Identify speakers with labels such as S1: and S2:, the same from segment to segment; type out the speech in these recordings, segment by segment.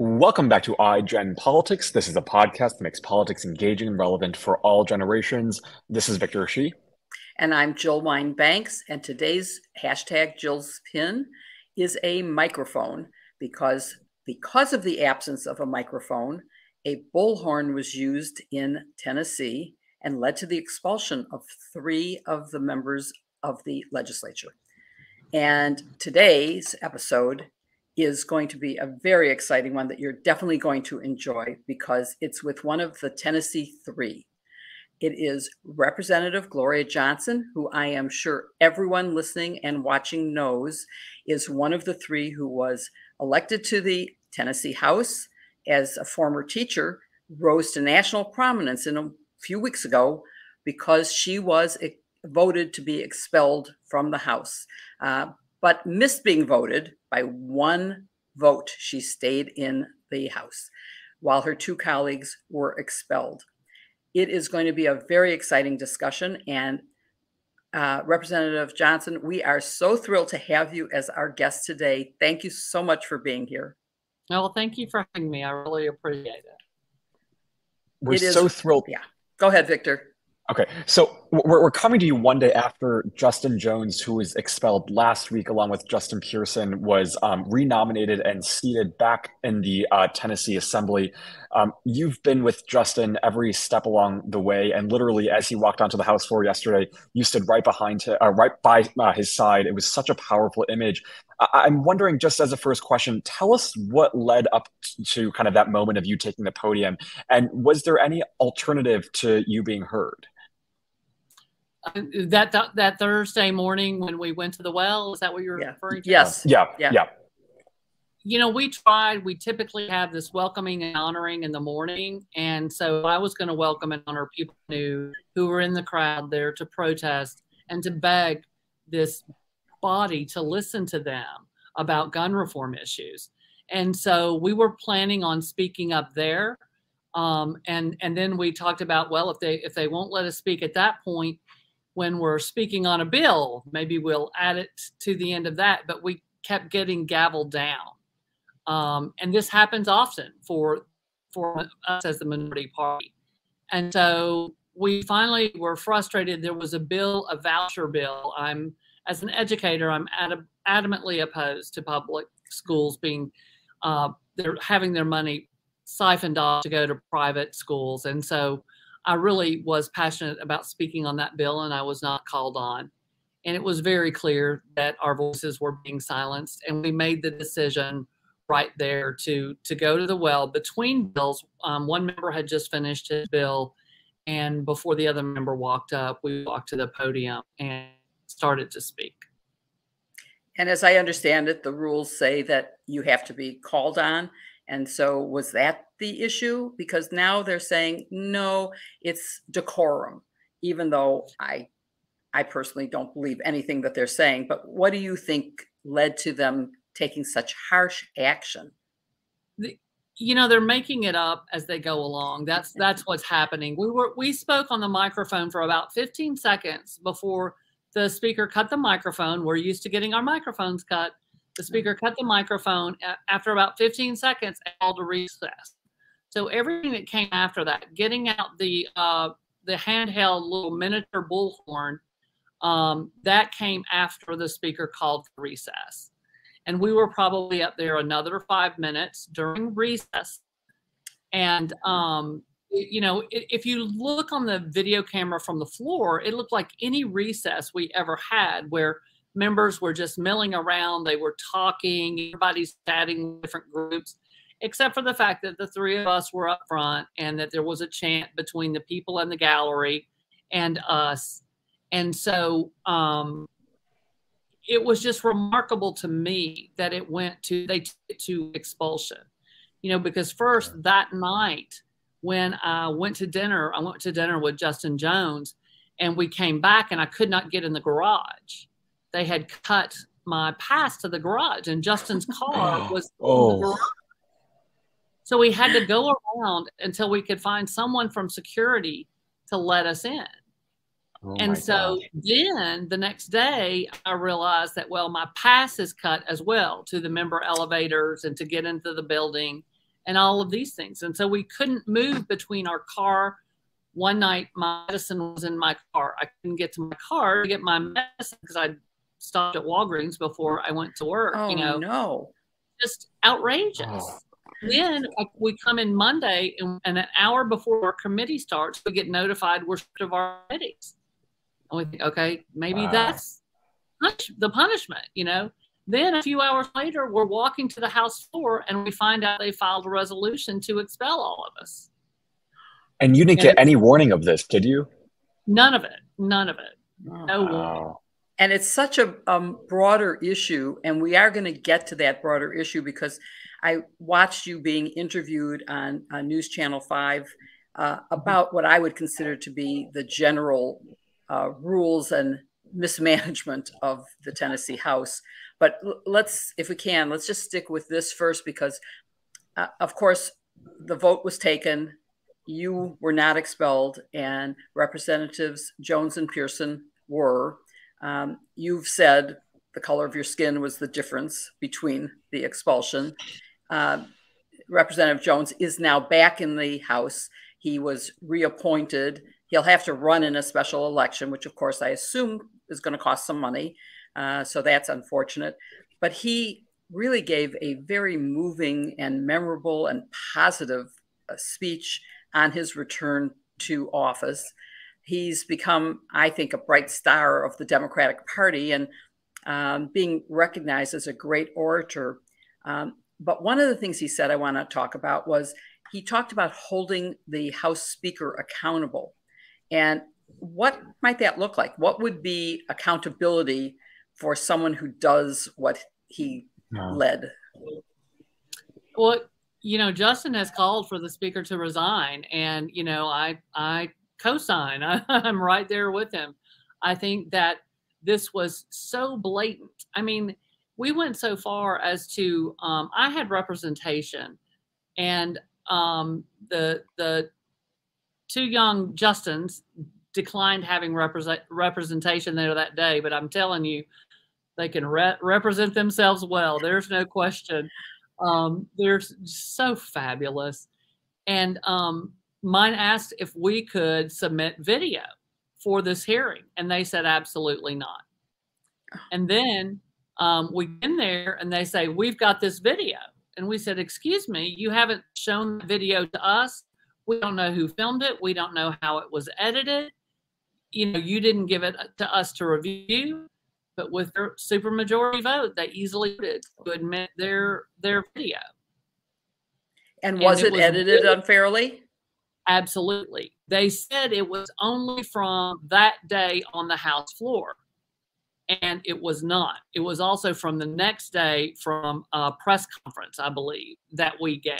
S1: Welcome back to iGen Politics. This is a podcast that makes politics engaging and relevant for all generations. This is Victor Shi.
S2: And I'm Jill Wine-Banks, and today's hashtag Jill's pin is a microphone because of the absence of a microphone, a bullhorn was used in Tennessee and led to the expulsion of 3 of the members of the legislature. And today's episode is going to be a very exciting one that you're definitely going to enjoy because it's with one of the Tennessee 3. It is Representative Gloria Johnson, who I am sure everyone listening and watching knows is one of the 3 who was elected to the Tennessee House as a former teacher, rose to national prominence in a few weeks ago because she was voted to be expelled from the House, but missed being voted by 1 vote. She stayed in the House while her 2 colleagues were expelled. It is going to be a very exciting discussion. And Representative Johnson, we are so thrilled to have you as our guest today. Thank you so much for being here.
S3: Well, thank you for having me. I really appreciate it.
S1: We're so thrilled.
S2: Yeah. Go ahead, Victor.
S1: Okay, so we're coming to you one day after Justin Jones, who was expelled last week, along with Justin Pearson, was renominated and seated back in the Tennessee Assembly. You've been with Justin every step along the way, and literally, as he walked onto the House floor yesterday, you stood right behind him, right by his side. It was such a powerful image. I'm wondering, just as a first question, tell us what led up to kind of that moment of you taking the podium, and was there any alternative to you being heard?
S3: That Thursday morning when we went to the well, is that what you're referring to?
S2: Yes.
S1: Yeah.
S3: You know, we typically have this welcoming and honoring in the morning. And so I was going to welcome and honor people who were in the crowd there to protest and to beg this body to listen to them about gun reform issues. And so we were planning on speaking up there. And then we talked about, well, if they won't let us speak at that point, when we're speaking on a bill, maybe we'll add it to the end of that, but we kept getting gavelled down. And this happens often for us as the minority party. And so we finally were frustrated. There was a voucher bill. As an educator, I'm adamantly opposed to public schools being, they're having their money siphoned off to go to private schools. And so I really was passionate about speaking on that bill, and I was not called on. And it was very clear that our voices were being silenced, and we made the decision right there to go to the well between bills. One member had just finished his bill, and before the other member walked up, we walked to the podium and started to speak.
S2: And as I understand it, the rules say that you have to be called on. And so was that the issue? Because now they're saying, no, it's decorum, even though I personally don't believe anything that they're saying. But what do you think led to them taking such harsh action?
S3: You know, they're making it up as they go along. That's what's happening. We spoke on the microphone for about 15 seconds before the speaker cut the microphone. We're used to getting our microphones cut. The speaker cut the microphone after about 15 seconds and called a recess. So everything that came after that, getting out the handheld little miniature bullhorn, that came after the speaker called for recess. And we were probably up there another 5 minutes during recess. And, you know, if you look on the video camera from the floor, it looked like any recess we ever had where members were just milling around. They were talking. Everybody's chatting in different groups, except for the fact that the 3 of us were up front and that there was a chant between the people in the gallery and us. And so it was just remarkable to me that they took it to expulsion, you know, because first that night when I went to dinner with Justin Jones, and we came back and I could not get in the garage. They had cut my pass to the garage, and Justin's car was in the garage. So we had to go around until we could find someone from security to let us in. And so then the next day I realized that, well, my pass is cut as well to the member elevators and to get into the building. and all of these things. And so we couldn't move between our car. One night, my medicine was in my car. I couldn't get to my car to get my medicine because I stopped at Walgreens before I went to work.
S2: Oh, no.
S3: Just outrageous. Oh. Then we come in Monday, and an hour before our committee starts, we get notified we're stripped of our committees. And we think, okay, maybe that's the punishment, Then a few hours later, we're walking to the House floor, and we find out they filed a resolution to expel all of us.
S1: And you didn't get any warning of this, did you?
S3: None of it. None of it. No warning.
S2: And it's such a broader issue, and we are going to get to that broader issue because I watched you being interviewed on News Channel 5 about what I would consider to be the general rules and mismanagement of the Tennessee House. But if we can, let's just stick with this first because, of course, the vote was taken. You were not expelled, and Representatives Jones and Pearson were. You've said the color of your skin was the difference between the expulsion. Representative Jones is now back in the House. He was reappointed. He'll have to run in a special election, which of course I assume is going to cost some money. So that's unfortunate. But he really gave a very moving and memorable and positive speech on his return to office. He's become, I think, a bright star of the Democratic Party and being recognized as a great orator. But one of the things he said I want to talk about was he talked about holding the House Speaker accountable. And what might that look like? What would be accountability for someone who does what he led?
S3: Well, Justin has called for the Speaker to resign, and, I co-sign. I'm right there with him. I think that this was so blatant. I mean, we went so far as to, I had representation, and the two young Justins declined having representation there that day, but I'm telling you, they can represent themselves well. There's no question. They're so fabulous. And mine asked if we could submit video for this hearing, and they said absolutely not. And then we get in there, and they say, we've got this video. And we said, excuse me, you haven't shown the video to us. We don't know who filmed it. We don't know how it was edited. You didn't give it to us to review. But with their supermajority vote, they easily voted to admit their video.
S2: And was it edited unfairly?
S3: Absolutely. They said it was only from that day on the House floor. And it was not. It was also from the next day from a press conference, I believe, that we gave.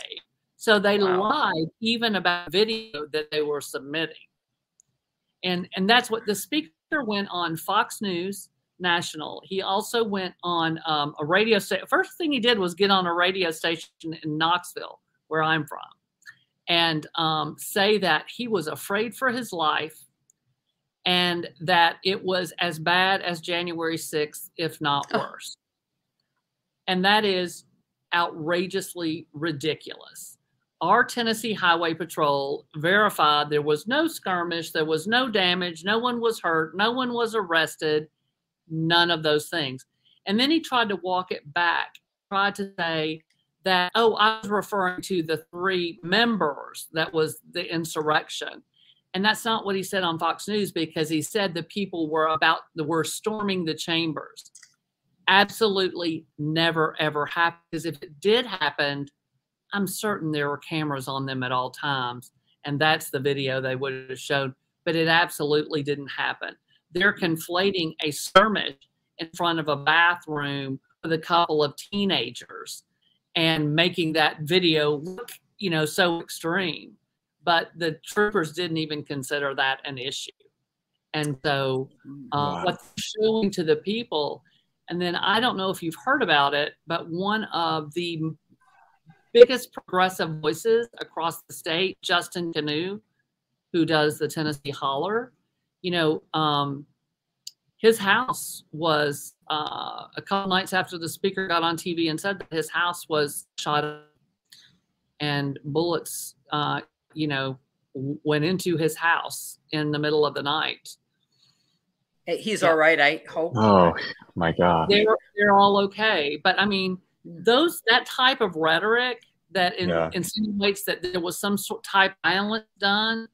S3: So they lied even about video that they were submitting. And that's what the Speaker went on Fox News National. He also went on a radio station. First thing he did was get on a radio station in Knoxville, where I'm from, and say that he was afraid for his life and that it was as bad as January 6th, if not worse. And that is outrageously ridiculous. Our Tennessee Highway Patrol verified there was no skirmish, there was no damage, no one was hurt, no one was arrested, none of those things. And then he tried to walk it back, tried to say that, oh, I was referring to the 3 members that was the insurrection. And that's not what he said on Fox News, because he said the people were storming the chambers. Absolutely never, ever happened. Because if it did happen, I'm certain there were cameras on them at all times. And that's the video they would have shown. But it absolutely didn't happen. They're conflating a skirmish in front of a bathroom with a couple of teenagers and making that video look, so extreme. But the troopers didn't even consider that an issue. And so what they're showing to the people, and then I don't know if you've heard about it, but one of the biggest progressive voices across the state, Justin Canoe, who does the Tennessee Holler, his house was a couple nights after the Speaker got on TV and said that his house was shot up. and bullets, went into his house in the middle of the night.
S2: He's all right, I hope.
S1: Oh my God.
S3: They're all okay. But I mean, that type of rhetoric that insinuates that there was some sort of type of violence done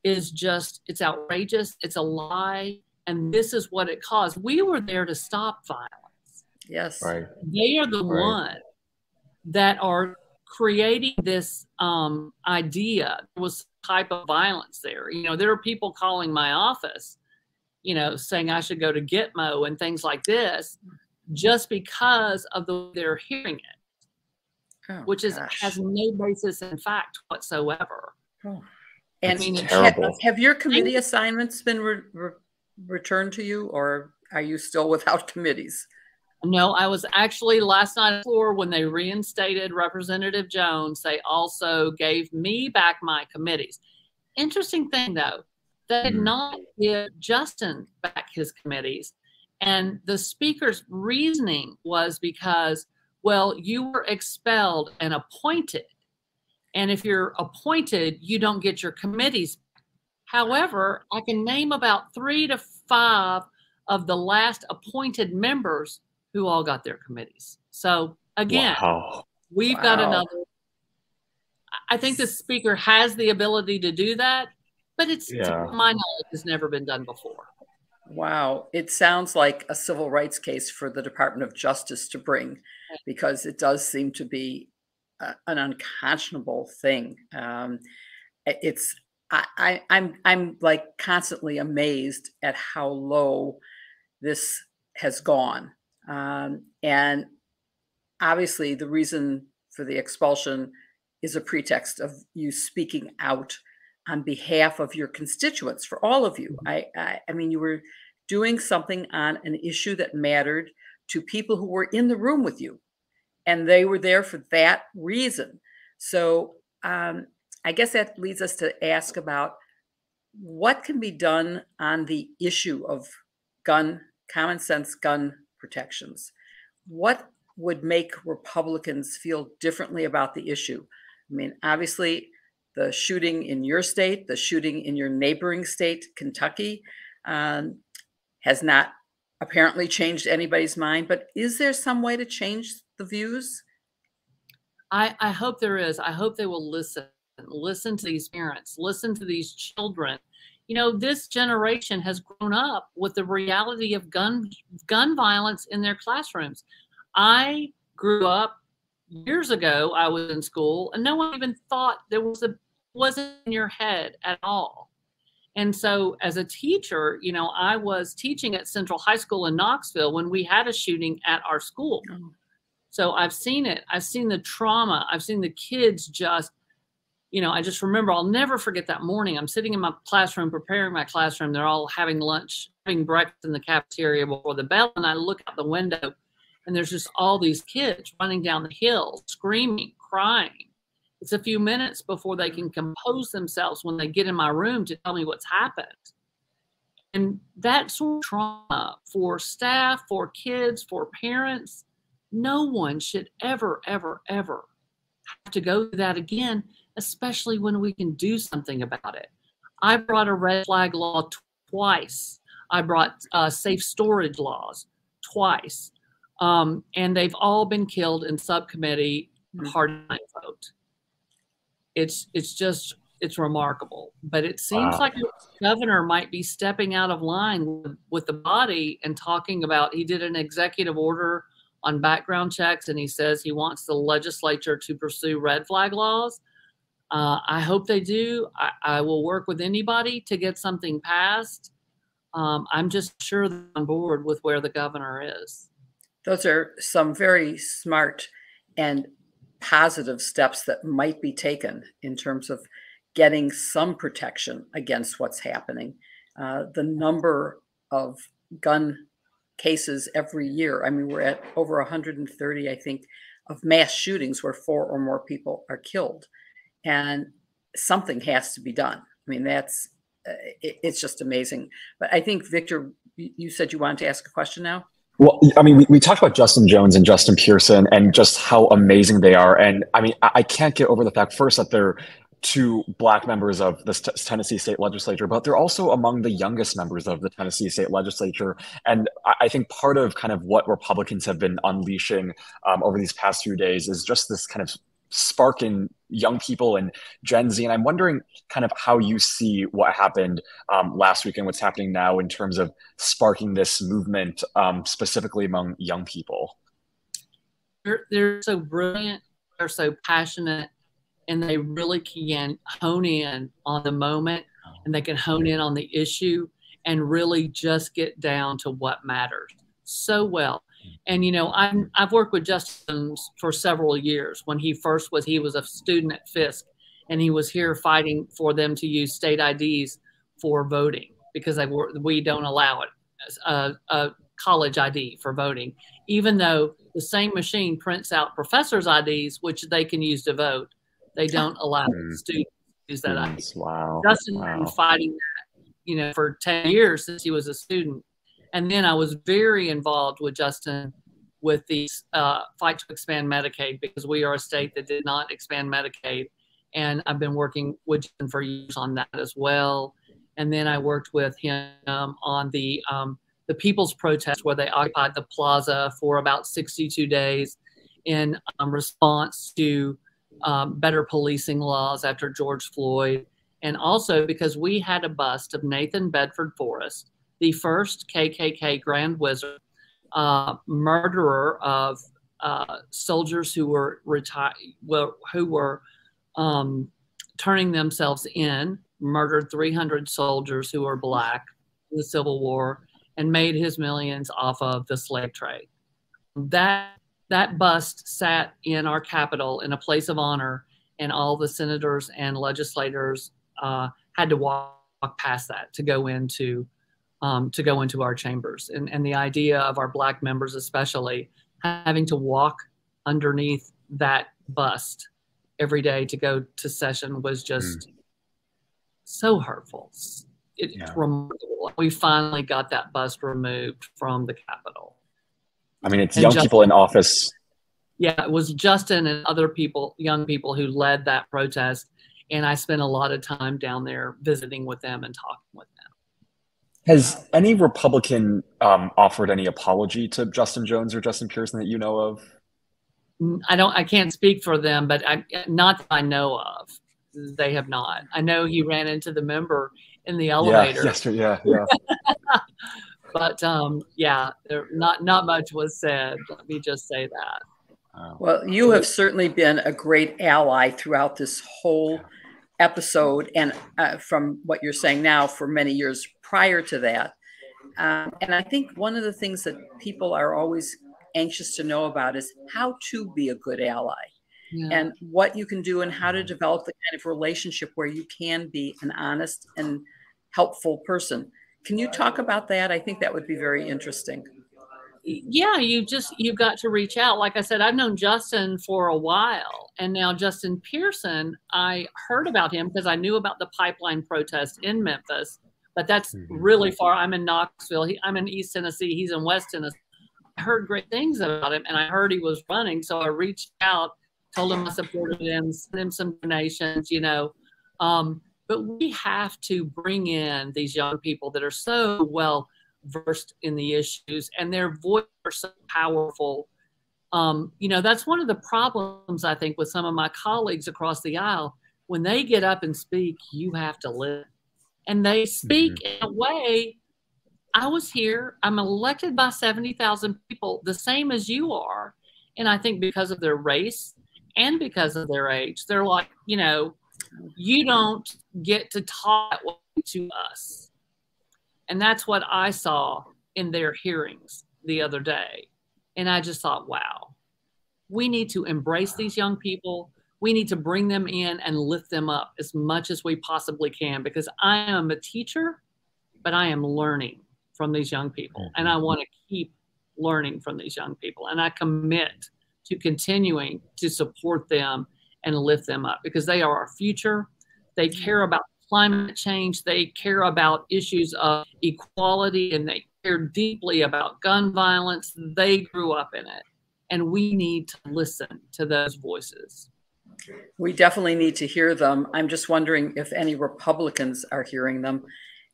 S3: is just, it's outrageous. It's a lie. And this is what it caused. We were there to stop violence.
S2: Yes.
S1: Right.
S3: They are the ones that are creating this idea. There was type of violence there. There are people calling my office, saying I should go to Gitmo and things like this, just because of the way they're hearing it, which has no basis in fact whatsoever.
S2: Oh. And
S1: terrible.
S2: Have your committee assignments been returned to you, or are you still without committees?
S3: No, I was actually last night on the floor when they reinstated Representative Jones. They also gave me back my committees. Interesting thing, though, they did not give Justin back his committees. And the speaker's reasoning was because, well, you were expelled and appointed. And if you're appointed, you don't get your committees. However, I can name about 3 to 5 of the last appointed members who all got their committees. So again, we've got another. I think the speaker has the ability to do that, but it's, to my knowledge, has never been done before.
S2: Wow. It sounds like a civil rights case for the Department of Justice to bring, because it does seem to be an unconscionable thing. I'm like constantly amazed at how low this has gone. And obviously the reason for the expulsion is a pretext of you speaking out on behalf of your constituents, for all of you. I mean, you were doing something on an issue that mattered to people who were in the room with you, and they were there for that reason. So I guess that leads us to ask about what can be done on the issue of common sense gun protections. What would make Republicans feel differently about the issue? I mean, obviously, the shooting in your state, the shooting in your neighboring state, Kentucky, has not apparently changed anybody's mind. But is there some way to change the views?
S3: I hope there is. I hope they will listen to these parents, listen to these children. This generation has grown up with the reality of gun violence in their classrooms. I grew up years ago. I was in school, and no one even thought there wasn't in your head at all. And so, as a teacher, I was teaching at Central High School in Knoxville when we had a shooting at our school. So I've seen it. I've seen the trauma. I've seen the kids just. I just remember, I'll never forget that morning. I'm sitting in my classroom, preparing my classroom. They're all having lunch, having breakfast in the cafeteria before the bell. And I look out the window, and there's just all these kids running down the hill, screaming, crying. It's a few minutes before they can compose themselves when they get in my room to tell me what's happened. And that sort of trauma for staff, for kids, for parents, no one should ever, ever, ever have to go through that again, especially when we can do something about it. I brought a red flag law twice. I brought safe storage laws twice. And they've all been killed in subcommittee hard vote. It's remarkable. But it seems like the governor might be stepping out of line with the body and talking about, he did an executive order on background checks, and he says he wants the legislature to pursue red flag laws. I hope they do. I will work with anybody to get something passed. I'm just sure they're on board with where the governor is.
S2: Those are some very smart and positive steps that might be taken in terms of getting some protection against what's happening. The number of gun cases every year, I mean, we're at over 130, I think, of mass shootings where 4 or more people are killed. And something has to be done. I mean, it's just amazing. But I think, Victor, you said you wanted to ask a question now?
S1: Well, I mean, we talked about Justin Jones and Justin Pearson and just how amazing they are. And I mean, I can't get over the fact, first, that they're two Black members of the Tennessee state legislature, but they're also among the youngest members of the Tennessee state legislature. And I think part of kind of what Republicans have been unleashing over these past few days is just this kind of spark in young people and Gen Z. And I'm wondering kind of how you see what happened last week and what's happening now in terms of sparking this movement, specifically among young people.
S3: They're so brilliant, they're so passionate, and they really can hone in on the moment, and they can hone in on the issue and really just get down to what matters so well. And, you know, I've worked with Justin for several years. When he was a student at Fisk, and he was here fighting for them to use state IDs for voting because we don't allow it, a college ID for voting, even though the same machine prints out professors' IDs, which they can use to vote. They don't allow students to use that ID.
S1: Wow.
S3: Justin's been fighting that, you know, for 10 years since he was a student. And then I was very involved with Justin with the fight to expand Medicaid, because we are a state that did not expand Medicaid. And I've been working with Justin for years on that as well. And then I worked with him on the People's Protest, where they occupied the plaza for about 62 days in response to better policing laws after George Floyd. And also because we had a bust of Nathan Bedford Forrest, the first KKK Grand Wizard, murderer of soldiers who were turning themselves in, murdered 300 soldiers who were Black in the Civil War, and made his millions off of the slave trade. That bust sat in our Capitol in a place of honor, and all the senators and legislators had to walk past that to go into our chambers. And the idea of our Black members especially having to walk underneath that bust every day to go to session was just so hurtful. It's remarkable. We finally got that bust removed from the Capitol.
S1: I mean, it's young people in office.
S3: Yeah, it was Justin and other people, young people, who led that protest. And I spent a lot of time down there visiting with them and talking with them.
S1: Has any Republican offered any apology to Justin Jones or Justin Pearson that you know of?
S3: I can't speak for them, but not that I know of. They have not. I know he ran into the member in the elevator.
S1: Yeah.
S3: But not much was said. Let me just say that.
S2: Well, you have certainly been a great ally throughout this whole episode, and from what you're saying now, for many years prior to that. And I think one of the things that people are always anxious to know about is how to be a good ally, and what you can do and how to develop the kind of relationship where you can be an honest and helpful person. Can you talk about that? I think that would be very interesting.
S3: Yeah, you've got to reach out. Like I said, I've known Justin for a while, and now Justin Pearson, I heard about him because I knew about the pipeline protest in Memphis, but that's really far. I'm in Knoxville. I'm in East Tennessee. He's in West Tennessee. I heard great things about him, and I heard he was running. So I reached out, told him I supported him, sent him some donations, you know. But we have to bring in these young people that are so well versed in the issues, and their voice are so powerful. You know, that's one of the problems, I think, with some of my colleagues across the aisle. When they get up and speak, you have to listen. And they speak in a way, I was here, I'm elected by 70,000 people, the same as you are. And I think because of their race and because of their age, they're like, you know, you don't get to talk to us. And that's what I saw in their hearings the other day. And I just thought, wow, we need to embrace these young people. We need to bring them in and lift them up as much as we possibly can, because I am a teacher, but I am learning from these young people. And I want to keep learning from these young people. And I commit to continuing to support them and lift them up, because they are our future. They care about climate change. They care about issues of equality, and they care deeply about gun violence. They grew up in it, and we need to listen to those voices.
S2: We definitely need to hear them. I'm just wondering if any Republicans are hearing them,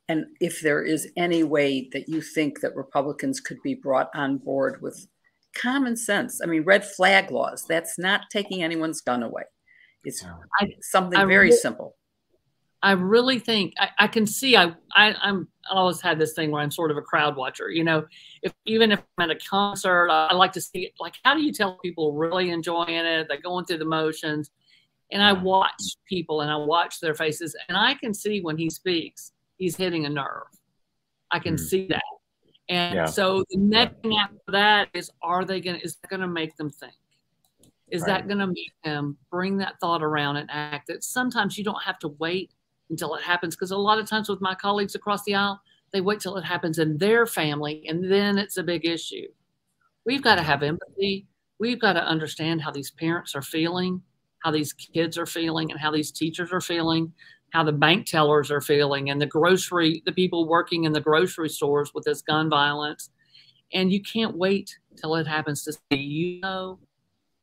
S2: and if there is any way that you think that Republicans could be brought on board with common sense. I mean, red flag laws, that's not taking anyone's gun away. It's something very simple.
S3: I really think I can see. I always had this thing where I'm sort of a crowd watcher. You know, even if I'm at a concert, I like to see, like, how do you tell people really enjoying it? They're going through the motions, and I watch people and I watch their faces, and I can see when he speaks, he's hitting a nerve. I can see that, and so the next thing after that is, is that gonna make them think? Is that gonna make them bring that thought around and act? That sometimes you don't have to wait until it happens, because a lot of times with my colleagues across the aisle, they wait till it happens in their family, and then it's a big issue. We've got to have empathy. We've got to understand how these parents are feeling, how these kids are feeling, and how these teachers are feeling, how the bank tellers are feeling, and the people working in the grocery stores with this gun violence. And you can't wait till it happens to say, you know,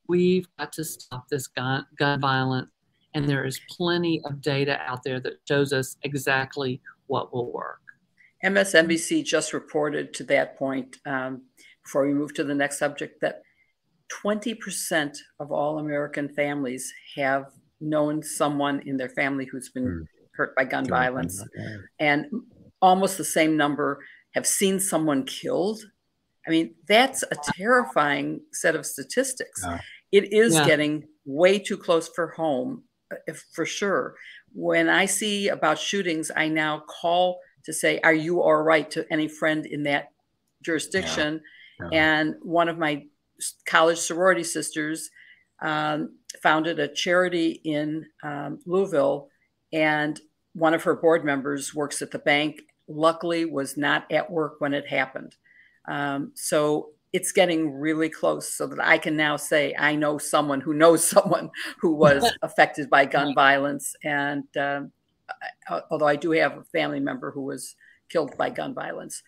S3: we've got to stop this gun violence. And there is plenty of data out there that shows us exactly what will work.
S2: MSNBC just reported to that point, before we move to the next subject, that 20% of all American families have known someone in their family who's been hurt by gun violence. And almost the same number have seen someone killed. I mean, that's a terrifying set of statistics. It is getting way too close for home. For sure. When I see about shootings, I now call to say, are you all right, to any friend in that jurisdiction? And one of my college sorority sisters founded a charity in Louisville, and one of her board members works at the bank, luckily was not at work when it happened. So it's getting really close, so that I can now say I know someone who knows someone who was affected by gun violence. And although I do have a family member who was killed by gun violence.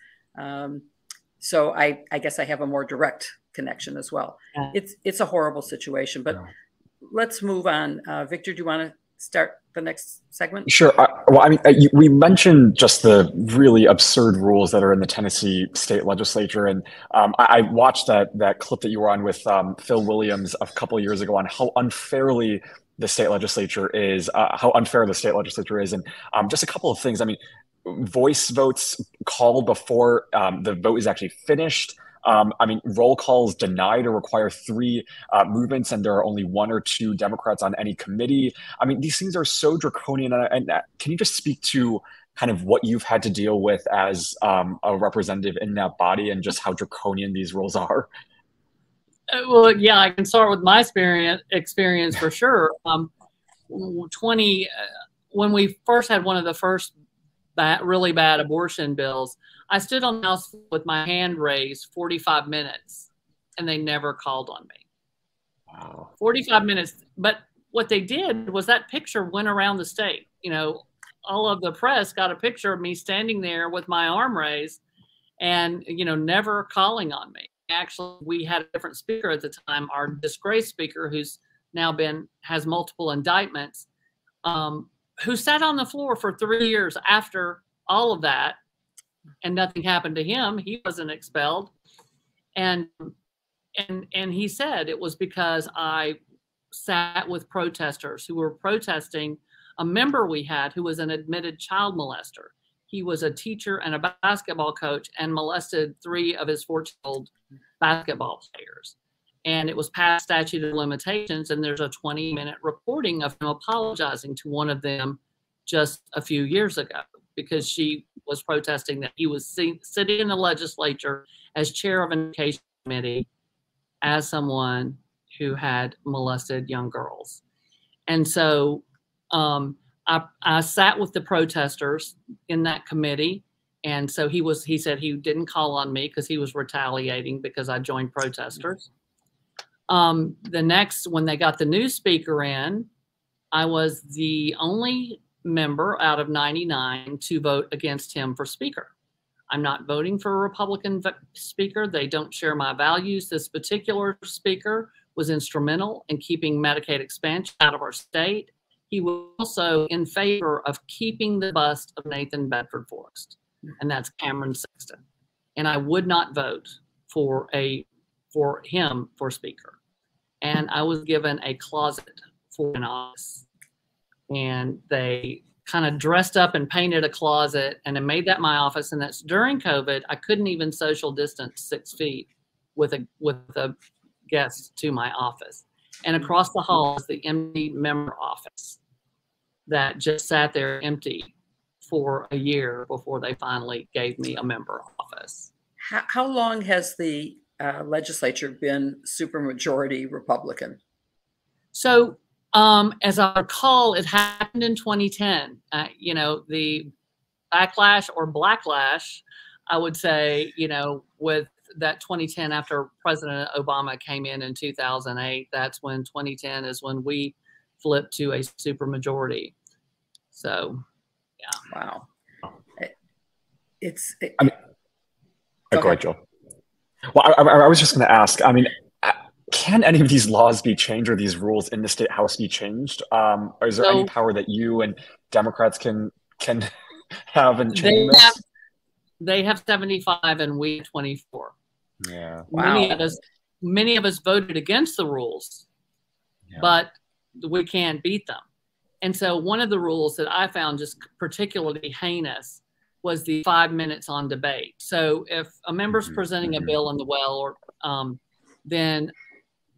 S2: So I guess I have a more direct connection as well. It's a horrible situation, but let's move on. Victor, do you want to start the next segment?
S1: Sure. Well, I mean, we mentioned just the really absurd rules that are in the Tennessee state legislature. And I watched that clip that you were on with Phil Williams a couple of years ago on how unfairly the state legislature is, how unfair the state legislature is. And just a couple of things. I mean, voice votes called before the vote is actually finished. I mean, roll calls denied or require 3 movements, and there are only 1 or 2 Democrats on any committee. I mean, these things are so draconian. And can you just speak to kind of what you've had to deal with as a representative in that body, and just how draconian these rules are?
S3: Well, yeah, I can start with my experience for sure. When we first had one of the first really bad abortion bills, I stood on the House with my hand raised 45 minutes, and they never called on me. Wow. 45 minutes. But what they did was that picture went around the state. You know, all of the press got a picture of me standing there with my arm raised and, you know, never calling on me. Actually, we had a different speaker at the time, our disgraced speaker, who's now has multiple indictments, who sat on the floor for 3 years after all of that, and nothing happened to him. He wasn't expelled. And he said it was because I sat with protesters who were protesting a member we had who was an admitted child molester. He was a teacher and a basketball coach and molested 3 of his 14-year-old basketball players. And it was past statute of limitations, and there's a 20-minute recording of him apologizing to one of them just a few years ago, because she was protesting that he was sitting in the legislature as chair of an education committee as someone who had molested young girls. And so I sat with the protesters in that committee. And so he said he didn't call on me because he was retaliating because I joined protesters. When they got the new speaker in, I was the only member out of 99 to vote against him for speaker. I'm not voting for a Republican speaker. They don't share my values. This particular speaker was instrumental in keeping Medicaid expansion out of our state. He was also in favor of keeping the bust of Nathan Bedford Forrest, and that's Cameron Sexton. And I would not vote for him for speaker. And I was given a closet for an office, and they kind of dressed up and painted a closet and then made that my office. And that's during COVID. I couldn't even social distance 6 feet with a guest to my office. And across the hall is the empty member office that just sat there empty for a year before they finally gave me a member office.
S2: How long has the legislature been supermajority Republican?
S3: So, as I recall, it happened in 2010. The backlash or blacklash, I would say, with that 2010 after President Obama came in 2008, that's when 2010 is when we flipped to a supermajority. So, yeah.
S2: Wow.
S1: Go ahead, Joel. Well, I was just going to ask, I mean, can any of these laws be changed or these rules in the state house be changed? Or is there any power that you and Democrats can have in changing this?
S3: They have 75 and we 24.
S1: Yeah.
S2: Wow.
S3: Many of us voted against the rules, but we can't beat them. And so one of the rules that I found just particularly heinous was the 5 minutes on debate. So if a member's presenting a bill in the well, or then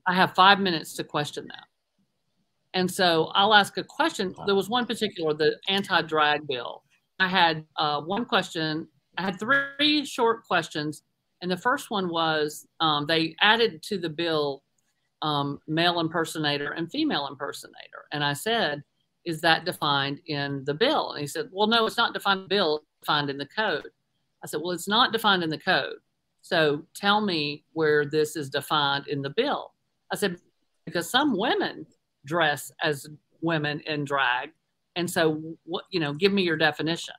S3: I have 5 minutes to question that. And so I'll ask a question. There was one particular, the anti-drag bill. I had one question. I had 3 short questions. And the first one was they added to the bill male impersonator and female impersonator. And I said, is that defined in the bill? And he said, well, no, it's not defined in the bill, it's defined in the code. I said, well, it's not defined in the code. So tell me where this is defined in the bill. I said, because some women dress as women in drag. And so, give me your definition.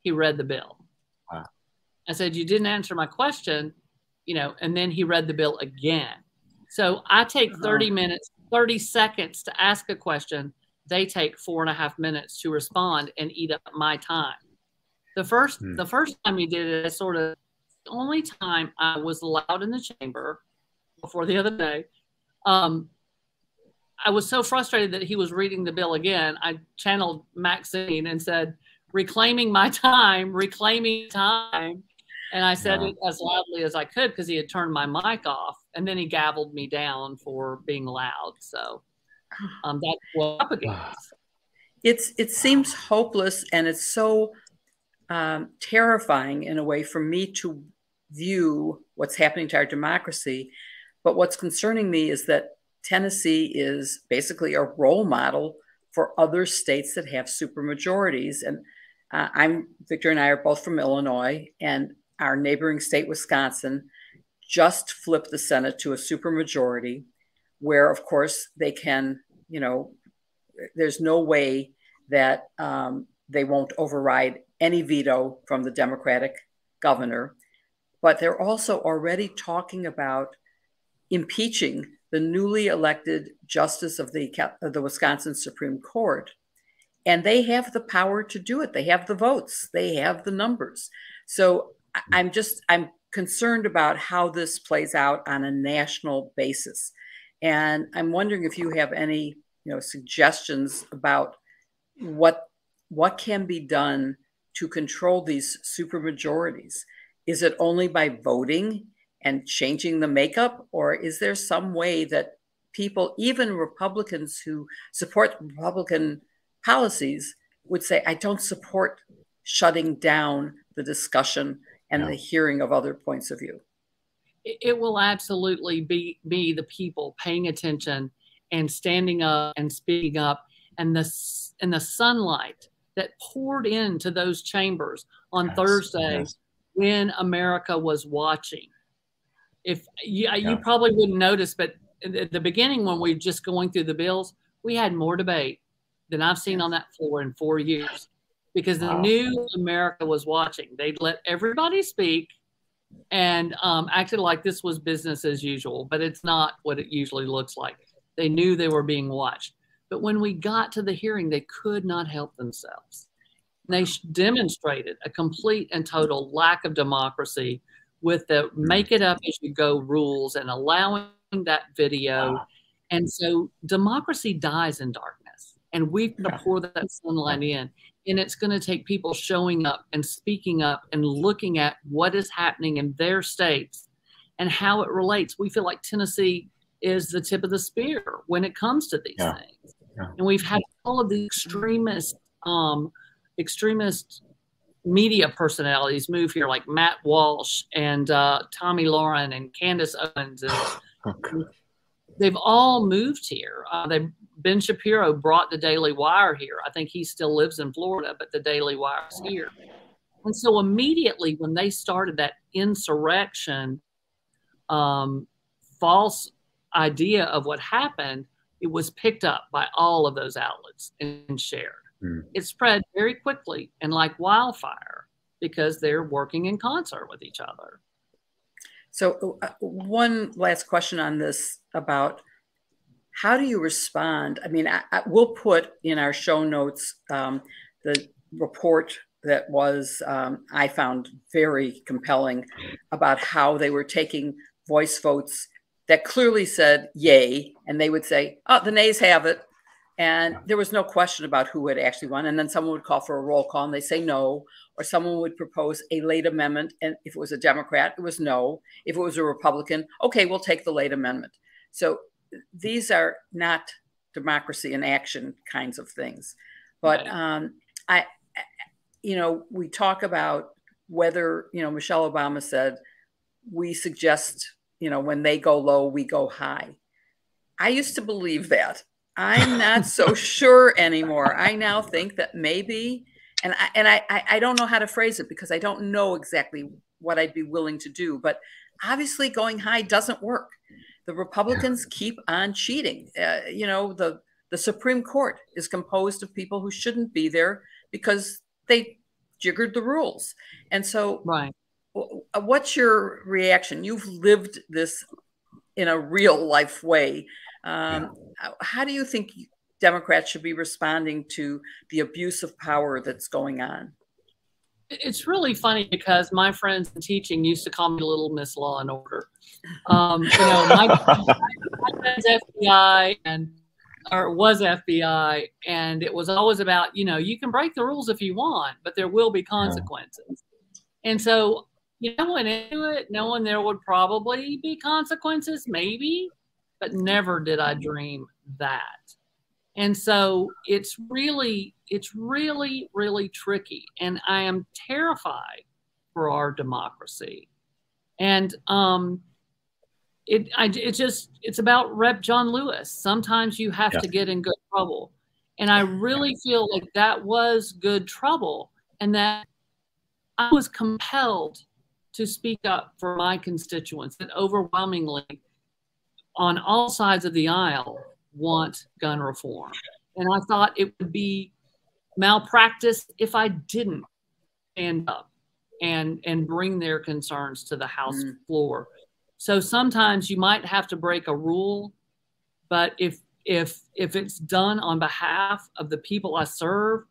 S3: He read the bill.
S1: Wow.
S3: I said, you didn't answer my question, and then he read the bill again. So I take 30 minutes, 30 seconds to ask a question. They take 4.5 minutes to respond and eat up my time. The first time he did it, the only time I was allowed in the chamber before the other day. I was so frustrated that he was reading the bill again. I channeled Maxine and said, reclaiming my time, reclaiming time. And I said it as loudly as I could because he had turned my mic off. And then he gavelled me down for being loud. So that's what I'm up against.
S2: It seems hopeless, and it's so terrifying in a way for me to view what's happening to our democracy. But what's concerning me is that Tennessee is basically a role model for other states that have supermajorities. And Victor and I are both from Illinois, and our neighboring state, Wisconsin, just flipped the Senate to a supermajority where, of course, they can, there's no way that they won't override any veto from the Democratic governor. But they're also already talking about impeaching the newly elected justice of the Wisconsin Supreme Court. And they have the power to do it. They have the votes. They have the numbers. So I'm concerned about how this plays out on a national basis. And I'm wondering if you have any, suggestions about what can be done to control these supermajorities. Is it only by voting and changing the makeup, or is there some way that people, even Republicans who support Republican policies, would say, I don't support shutting down the discussion and the hearing of other points of view?
S3: It will absolutely be the people paying attention and standing up and speaking up, and the sunlight that poured into those chambers on Thursday when America was watching. If you probably wouldn't notice, but at the beginning when we were just going through the bills, we had more debate than I've seen on that floor in 4 years, because they knew America was watching. They'd let everybody speak and acted like this was business as usual, but it's not what it usually looks like. They knew they were being watched. But when we got to the hearing, they could not help themselves. They demonstrated a complete and total lack of democracy with the make it up as you go rules and allowing that video. And so democracy dies in darkness. And we've got to pour that sunlight in. And it's going to take people showing up and speaking up and looking at what is happening in their states and how it relates. We feel like Tennessee is the tip of the spear when it comes to these things. And we've had all of the extremist media personalities move here, like Matt Walsh and Tommy Lauren and Candace Owens. And they've all moved here. Ben Shapiro brought the Daily Wire here. I think he still lives in Florida, but the Daily Wire is here. And so immediately when they started that insurrection, false idea of what happened, it was picked up by all of those outlets and shared. It spread very quickly and like wildfire because they're working in concert with each other.
S2: So one last question on this about how do you respond? I mean, we'll put in our show notes the report that was, I found very compelling about how they were taking voice votes that clearly said yay, and they would say, oh, the nays have it. And there was no question about who had actually won. And then someone would call for a roll call and they say no, or someone would propose a late amendment. And if it was a Democrat, it was no. If it was a Republican, okay, we'll take the late amendment. So these are not democracy in action kinds of things. But we talk about whether, Michelle Obama said, we suggest, when they go low, we go high. I used to believe that. I'm not so sure anymore. I now think that maybe, and I don't know how to phrase it because I don't know exactly what I'd be willing to do, but obviously going high doesn't work. The Republicans keep on cheating. The Supreme Court is composed of people who shouldn't be there because they jiggered the rules. And so what's your reaction? You've lived this in a real life way. How do you think Democrats should be responding to the abuse of power that's going on?
S3: It's really funny because my friends in teaching used to call me Little Miss Law and Order. My friend's FBI or was FBI, and it was always about, you can break the rules if you want, but there will be consequences. And so, I went into it knowing there would probably be consequences, maybe, but never did I dream that. And so it's really, really tricky. And I am terrified for our democracy. And it's about Rep. John Lewis. Sometimes you have to get in good trouble. And I really feel like that was good trouble and that I was compelled to speak up for my constituents that overwhelmingly on all sides of the aisle want gun reform. And I thought it would be malpractice if I didn't stand up and bring their concerns to the House floor. So sometimes you might have to break a rule, but if it's done on behalf of the people I serve,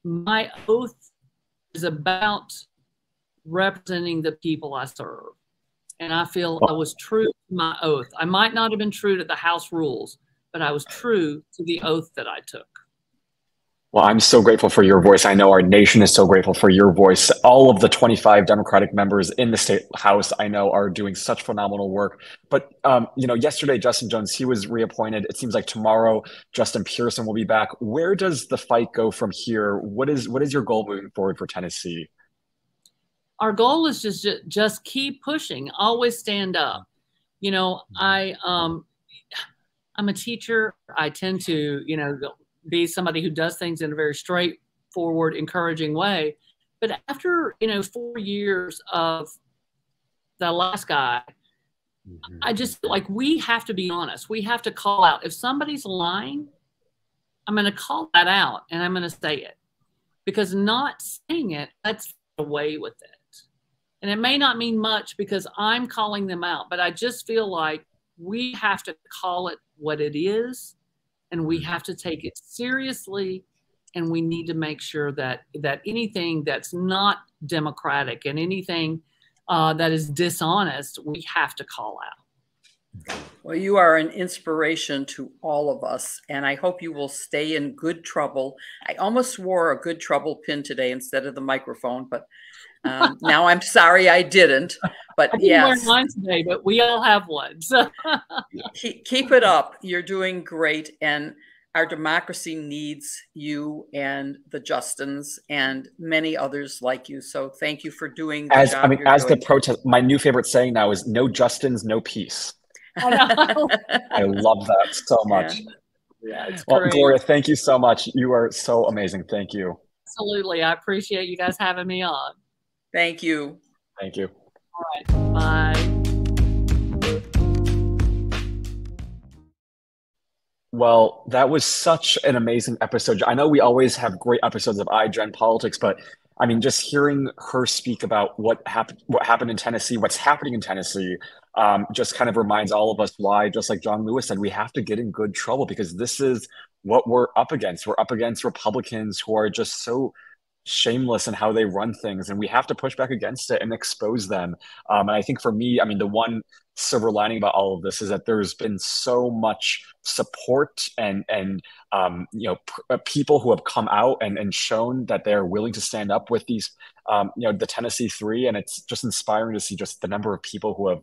S3: my oath is about representing the people I serve. And I feel I was true to my oath. I might not have been true to the House rules, but I was true to the oath that I took.
S1: Well, I'm so grateful for your voice. I know our nation is so grateful for your voice. All of the 25 Democratic members in the state House, I know, are doing such phenomenal work. But, yesterday, Justin Jones, he was reappointed. It seems like tomorrow, Justin Pearson will be back. Where does the fight go from here? What is your goal moving forward for Tennessee?
S3: Our goal is just keep pushing, always stand up. I'm a teacher. I tend to, be somebody who does things in a very straightforward, encouraging way. But after, 4 years of the last guy, I just we have to be honest. We have to call out. If somebody's lying, I'm going to call that out and I'm going to say it. because not saying it, let's get away with it. And it may not mean much because I'm calling them out, but I just feel like we have to call it what it is, and we have to take it seriously, and we need to make sure that anything that's not democratic and anything that is dishonest, we have to call out.
S2: Well, you are an inspiration to all of us, and I hope you will stay in good trouble. I almost wore a good trouble pin today instead of the microphone, but now I'm sorry I didn't. But
S3: I didn't
S2: yes,
S3: learn mine today, but we all have one. So.
S2: Keep it up. You're doing great, and our democracy needs you and the Justins and many others like you. So thank you for doing the job you're
S1: as
S2: doing.
S1: the protest, my new favorite saying now is "No Justins, no peace." I love that so much.
S3: Yeah, it's
S1: well,
S3: great.
S1: Gloria, thank you so much. You are so amazing. Thank you.
S3: Absolutely. I appreciate you guys having me on.
S2: Thank you.
S1: Thank you.
S3: All right. Bye.
S1: Well, that was such an amazing episode. I know we always have great episodes of iGen Politics, but I mean, just hearing her speak about what happened in Tennessee, what's happening in Tennessee, just kind of reminds all of us why, just like John Lewis said, we have to get in good trouble because this is what we're up against. We're up against Republicans who are just so shameless in how they run things, and we have to push back against it and expose them. And I think for me, I mean, the one silver lining about all of this is that there's been so much support and people who have come out and shown that they're willing to stand up with these the Tennessee Three, and it's just inspiring to see just the number of people who have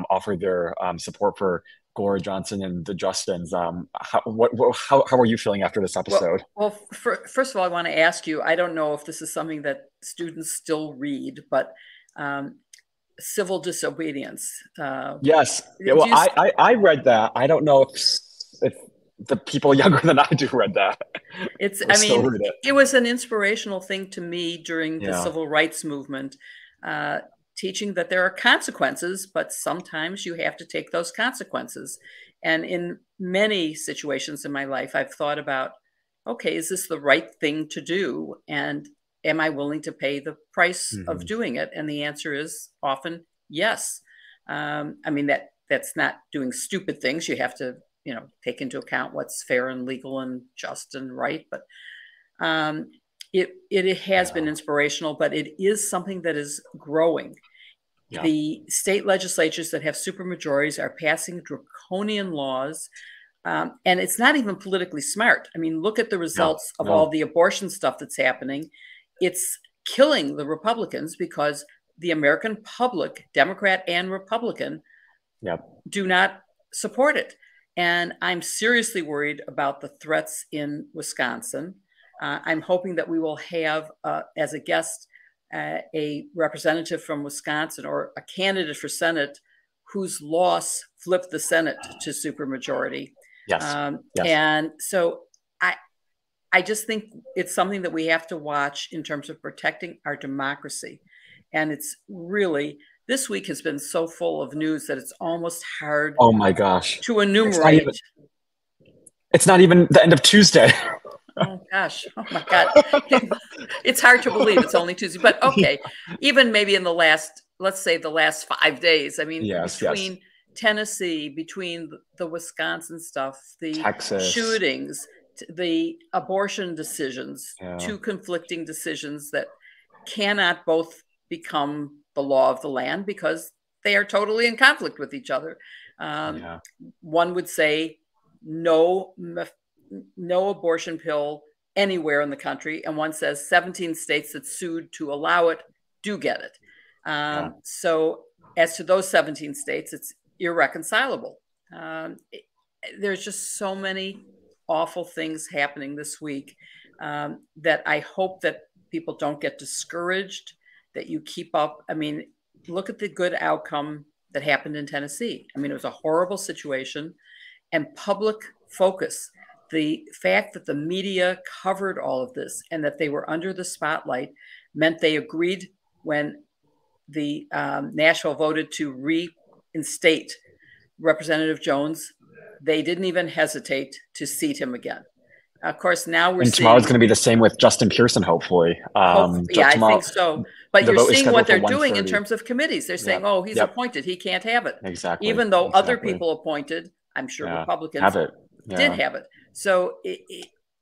S1: offered their support for Gloria Johnson and the Justins. How are you feeling after this episode?
S2: Well, first of all, I want to ask you, I don't know if this is something that students still read, but civil disobedience.
S1: Yes. Yeah, well, I read that. I don't know if the people younger than I do read that.
S2: It was an inspirational thing to me during the civil rights movement, teaching that there are consequences, but sometimes you have to take those consequences. And in many situations in my life, I've thought about, okay, is this the right thing to do? And am I willing to pay the price of doing it? And the answer is often yes. I mean, that's not doing stupid things. You have to, take into account what's fair and legal and just and right. But it has been inspirational, but it is something that is growing. Yeah. The state legislatures that have supermajorities are passing draconian laws, and it's not even politically smart. I mean, look at the results of all the abortion stuff that's happening. It's killing the Republicans because the American public, Democrat and Republican, do not support it. And I'm seriously worried about the threats in Wisconsin. I'm hoping that we will have, as a guest, a representative from Wisconsin or a candidate for Senate whose loss flipped the Senate to supermajority.
S1: Yes.
S2: And so I just think it's something that we have to watch in terms of protecting our democracy. And it's really, this week has been so full of news that it's almost hard
S1: oh my gosh
S2: to enumerate.
S1: It's not even the end of Tuesday.
S2: Oh gosh. Oh my God. It's hard to believe it's only Tuesday, but okay. Even maybe in the last, let's say the last 5 days. I mean, between Tennessee, between the Wisconsin stuff, the Texas shootings, the abortion decisions, two conflicting decisions that cannot both become the law of the land because they are totally in conflict with each other. One would say no abortion pill anywhere in the country, and one says 17 states that sued to allow it do get it. So as to those 17 states, it's irreconcilable. There's just so many awful things happening this week that I hope that people don't get discouraged, that you keep up. I mean, look at the good outcome that happened in Tennessee. I mean, it was a horrible situation, and public focus, the fact that the media covered all of this and that they were under the spotlight meant they agreed when the Nashville voted to reinstate Representative Jones. They didn't even hesitate to seat him again. Of course, now we're
S1: And tomorrow's
S2: seeing.
S1: going to be the same with Justin Pearson, hopefully.
S2: Yeah, I
S1: Tomorrow,
S2: think so. But
S1: the
S2: you're
S1: vote is
S2: seeing what
S1: scheduled for
S2: they're doing in
S1: 1:30.
S2: terms of committees. They're saying,
S1: Yep.
S2: oh, he's
S1: Yep.
S2: appointed, he can't have it.
S1: Exactly.
S2: Even though other
S1: Exactly.
S2: people appointed, I'm sure
S1: Yeah.
S2: Republicans
S1: Have it.
S2: did
S1: Yeah.
S2: have it. So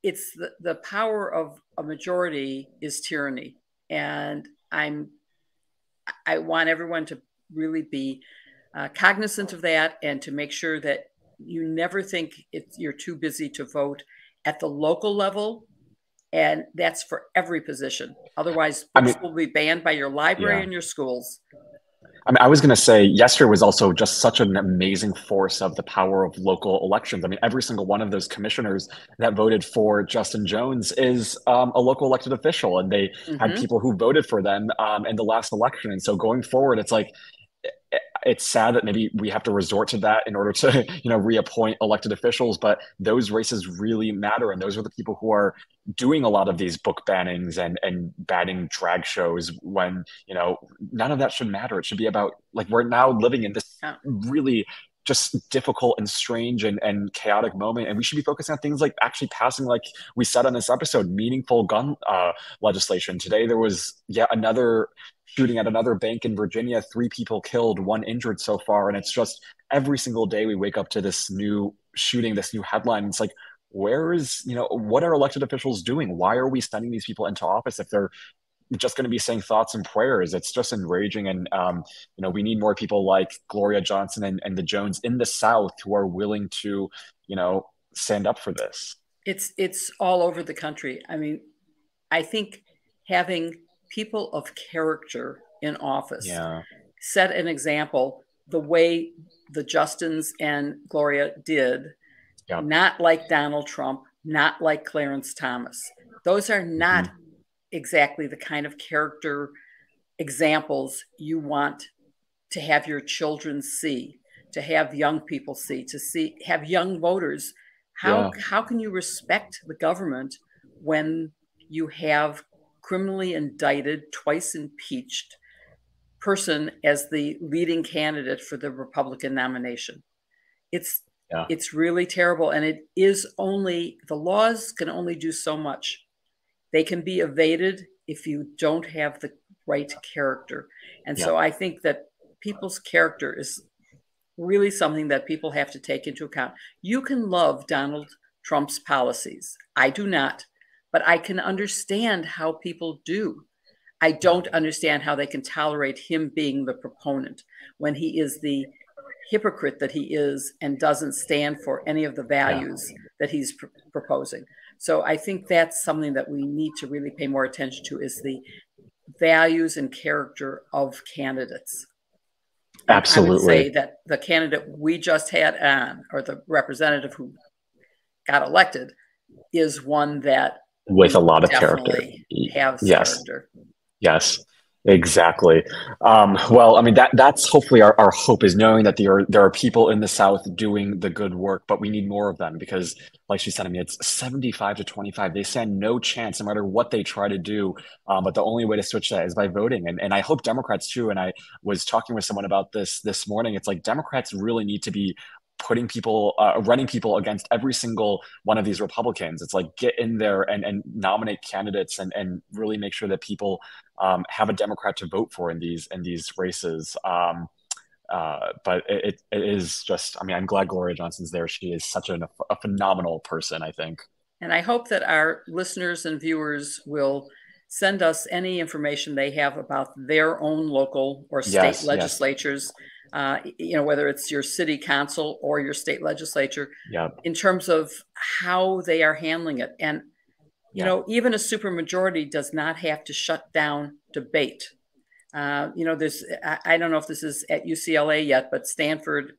S2: it's the power of a majority is tyranny. And I want everyone to really be cognizant of that and to make sure that you never think you're too busy to vote at the local level. And that's for every position. Otherwise, books will be banned by your library and your schools.
S1: I mean, I was going to say yesterday was also just such an amazing force of the power of local elections. I mean, every single one of those commissioners that voted for Justin Jones is a local elected official, and they had people who voted for them in the last election. And so going forward, it's like, it's sad that maybe we have to resort to that in order to, reappoint elected officials, but those races really matter. And those are the people who are doing a lot of these book bannings and banning drag shows when, none of that should matter. It should be about, like, we're now living in this really just difficult and strange and chaotic moment. And we should be focusing on things like actually passing, like we said on this episode, meaningful gun legislation. Today, there was yet another shooting at another bank in Virginia, 3 people killed, 1 injured so far. And it's just every single day we wake up to this new shooting, this new headline. It's like, what are elected officials doing? Why are we sending these people into office if they're just going to be saying thoughts and prayers? It's just enraging. And, we need more people like Gloria Johnson and the Jones in the South who are willing to, stand up for this.
S2: It's all over the country. I mean, I think having people of character in office set an example the way the Justins and Gloria did, not like Donald Trump, not like Clarence Thomas. Those are not exactly the kind of character examples you want to have your children see, to have young people see, have young voters. How can you respect the government when you have criminally indicted, twice impeached person as the leading candidate for the Republican nomination? It's really terrible. And it is only, the laws can only do so much. They can be evaded if you don't have the right character. And so I think that people's character is really something that people have to take into account. You can love Donald Trump's policies. I do not. But I can understand how people do. I don't understand how they can tolerate him being the proponent when he is the hypocrite that he is and doesn't stand for any of the values that he's proposing. So I think that's something that we need to really pay more attention to, is the values and character of candidates.
S1: Absolutely.
S2: I would say that the candidate we just had on, or the representative who got elected, is one that
S1: with a lot of character.
S2: Have character.
S1: Yes, exactly. Well, I mean, that's hopefully our hope, is knowing that there are people in the South doing the good work, but we need more of them because, like she said, I mean, it's 75-25. They stand no chance no matter what they try to do. But the only way to switch that is by voting. And I hope Democrats too. And I was talking with someone about this morning. It's like Democrats really need to be putting people, running people against every single one of these Republicans. It's like, get in there and nominate candidates and really make sure that people have a Democrat to vote for in these races. But it is just, I mean, I'm glad Gloria Johnson's there. She is such a phenomenal person, I think.
S2: And I hope that our listeners and viewers will send us any information they have about their own local or state legislatures. Whether it's your city council or your state legislature, in terms of how they are handling it. And, even a supermajority does not have to shut down debate. I don't know if this is at UCLA yet, but Stanford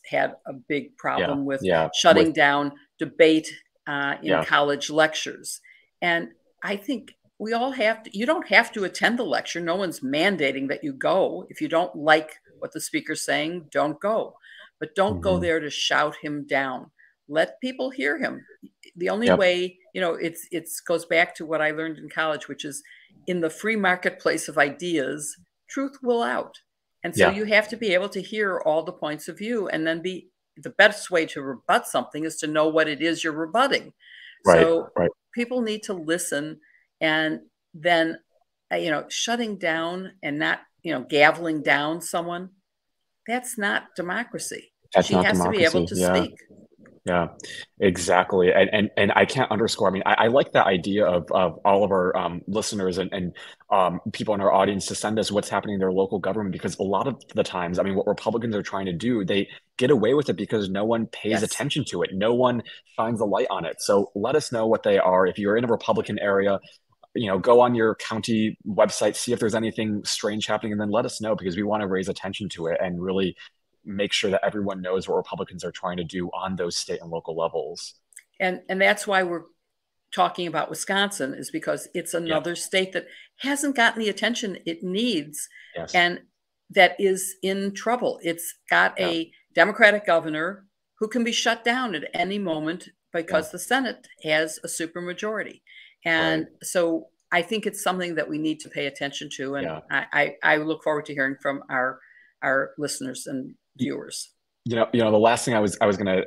S2: had a big problem with shutting down debate in college lectures. And I think we all you don't have to attend the lecture. No one's mandating that you go. If you don't like what the speaker's saying, don't go. But don't go there to shout him down. Let people hear him. The only way, it goes back to what I learned in college, which is, in the free marketplace of ideas, truth will out. And so you have to be able to hear all the points of view, and then the best way to rebut something is to know what it is you're rebutting.
S1: Right,
S2: So
S1: right.
S2: people need to listen, and then, shutting down and not, gaveling down someone, that's not democracy.
S1: That's
S2: She
S1: not
S2: has to be able
S1: democracy.
S2: to
S1: Yeah.
S2: speak.
S1: Yeah, exactly. And I can't underscore. I mean, I like the idea of all of our listeners and people in our audience to send us what's happening in their local government, because a lot of the times, I mean, what Republicans are trying to do, they get away with it because no one pays
S2: Yes.
S1: attention to it. No one shines a light on it. So let us know what they are. If you're in a Republican area, go on your county website, see if there's anything strange happening, and then let us know, because we want to raise attention to it and really make sure that everyone knows what Republicans are trying to do on those state and local levels.
S2: And that's why we're talking about Wisconsin, is because it's another state that hasn't gotten the attention it needs,
S1: Yes.
S2: and that is in trouble. It's got a Democratic governor who can be shut down at any moment because the Senate has a supermajority. And so I think it's something that we need to pay attention to. And I look forward to hearing from our listeners and viewers.
S1: The last thing I was going to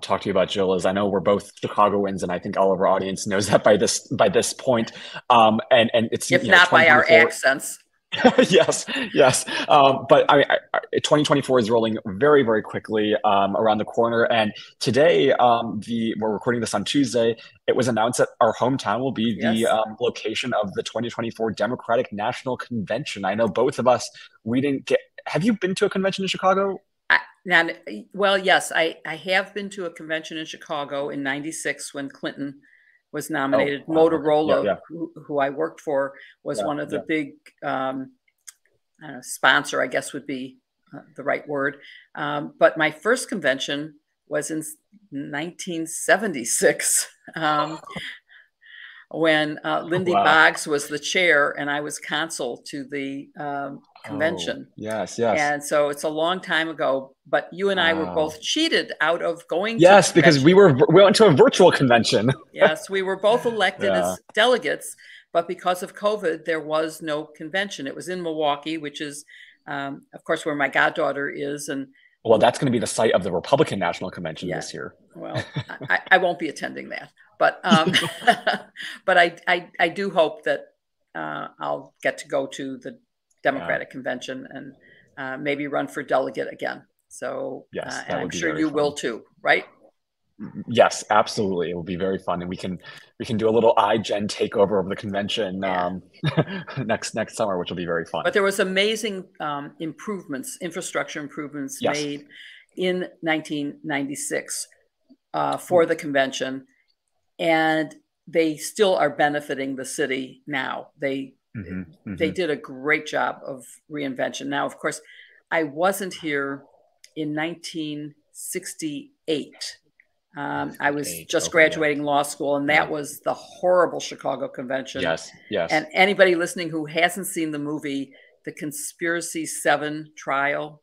S1: talk to you about, Jill, is I know we're both Chicagoans, and I think all of our audience knows that by this point. And it's,
S2: if not by our accents.
S1: Yes. But 2024 is rolling very, very quickly around the corner. And today, we're recording this on Tuesday. It was announced that our hometown will be the location of the 2024 Democratic National Convention. I know both of us, we didn't get. Have you been to a convention in Chicago?
S2: Well, yes, I have been to a convention in Chicago in '96 when Clinton was nominated. Motorola, who I worked for, was one of the big sponsor, I guess would be the right word. But my first convention was in 1976 when Lindy Boggs was the chair and I was consul to the convention.
S1: Yes.
S2: And so it's a long time ago, but you and I were both cheated out of going
S1: to because we went to a virtual convention.
S2: Yes, we were both elected as delegates, but because of COVID, there was no convention. It was in Milwaukee, which is, of course, where my goddaughter is. And
S1: well, that's going to be the site of the Republican National Convention this year.
S2: Well, I won't be attending that, but but I do hope that I'll get to go to the Democratic convention and maybe run for delegate again. So and I'm sure you will too, right?
S1: Yes, absolutely. It will be very fun, and we can do a little iGen takeover of the convention next summer, which will be very fun.
S2: But there was amazing infrastructure improvements made in 1996 for the convention, and they still are benefiting the city now. They did a great job of reinvention. Now, of course, I wasn't here in 1968. I was just graduating law school, and that was the horrible Chicago convention.
S1: Yes.
S2: And anybody listening who hasn't seen the movie, The Conspiracy 7 Trial,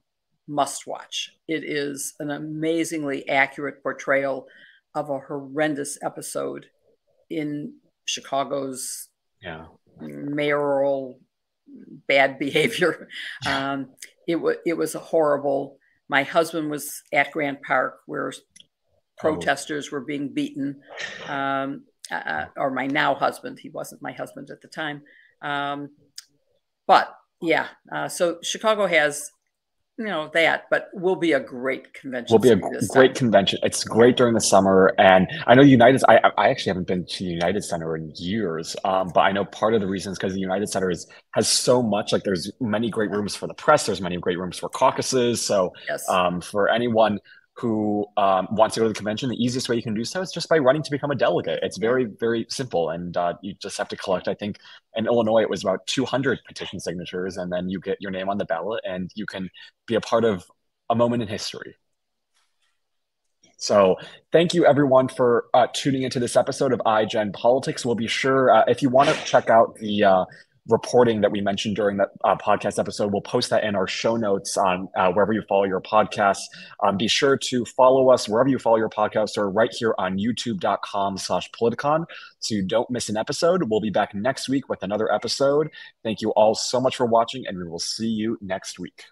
S2: must watch. It is an amazingly accurate portrayal of a horrendous episode in Chicago's mayoral bad behavior. It was a horrible. My husband was at Grant Park where protesters were being beaten, or my now husband. He wasn't my husband at the time. But so Chicago has, that, but will be a great convention.
S1: Will be a great convention. It's great during the summer. And I know I actually haven't been to the United Center in years. But I know part of the reason is because the United Center has so much, like there's many great rooms for the press. There's many great rooms for caucuses. So for anyone who wants to go to the convention, the easiest way you can do so is just by running to become a delegate. It's very, very simple. And you just have to collect, I think in Illinois, it was about 200 petition signatures, and then you get your name on the ballot and you can be a part of a moment in history. So thank you everyone for tuning into this episode of iGen Politics. We'll be sure, if you want to check out the reporting that we mentioned during that podcast episode, we'll post that in our show notes on wherever you follow your podcasts. Be sure to follow us wherever you follow your podcasts, or right here on youtube.com/Politicon, so you don't miss an episode. We'll be back next week with another episode. Thank you all so much for watching, and we will see you next week.